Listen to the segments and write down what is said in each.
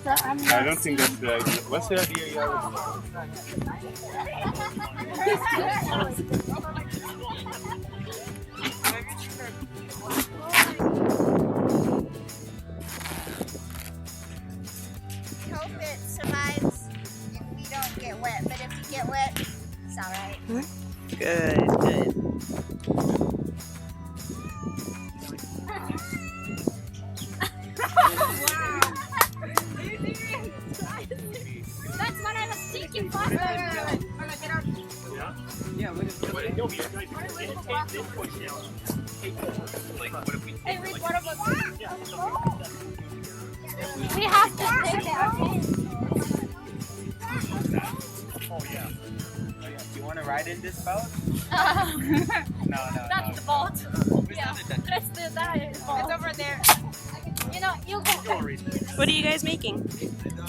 I don't think that's the idea. What's the idea you have? Hope it survives if we don't get wet, but if we get wet, it's alright. Good, good. That's what I was thinking first. Hey, Rick, what about we have to take that. Oh yeah. Do you want to ride in this boat? No. That's the boat. Yeah, let's do that. It's over there. You know, you go. What are you guys making?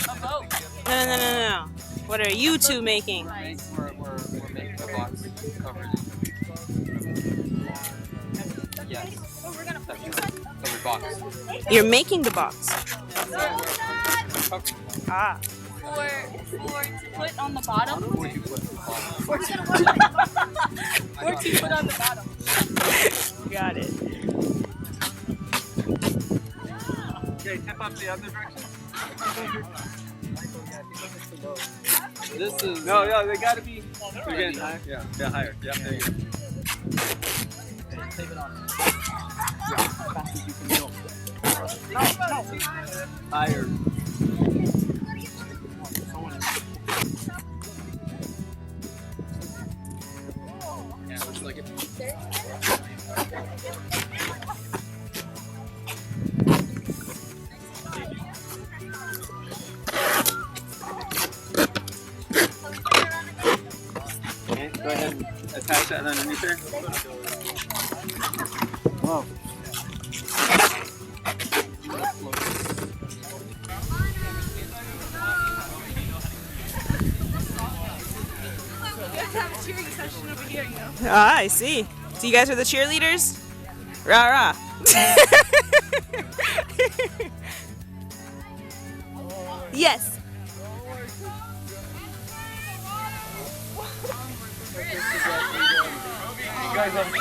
A boat. No. What are you two making? We're making a box covered in. Yes. So we're gonna put inside. Covered box. You're making the box. Ah. For to put on the bottom. Where do you put the box? Or to put on the bottom. Got it. Okay, tip up the other direction. This is no, they gotta be. You're getting higher. Yeah, higher. Yeah, there you go. Tape it on. Yeah, as fast as you can go. No. Higher. Yeah, looks like it. Okay, go ahead and attach that underneath there. Whoa. Ah, I see. So you guys are the cheerleaders? Rah rah. Yes. You guys have to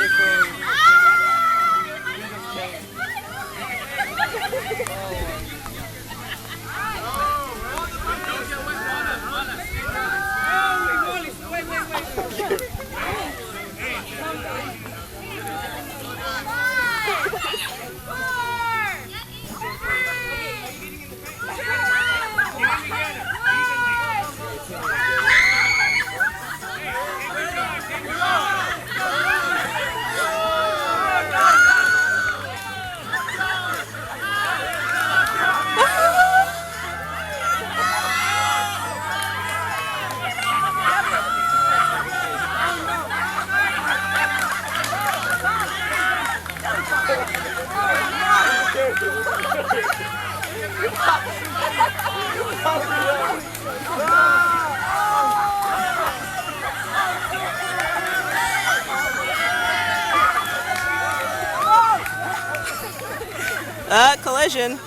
Collision.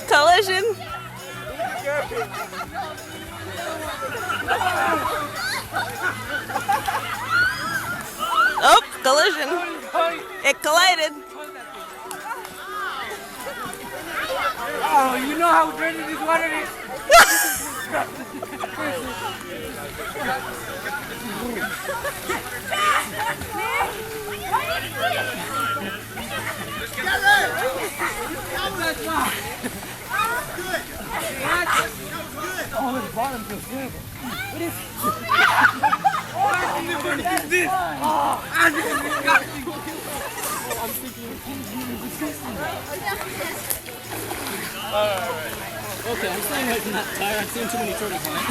Collision. Oh, collision. It collided. Oh, you know how dirty this water is? Oh, the bottom feels good. What is this? I'm thinking it's disgusting. Okay, I'm saying it's not tired. I'm seeing too many turtles on it.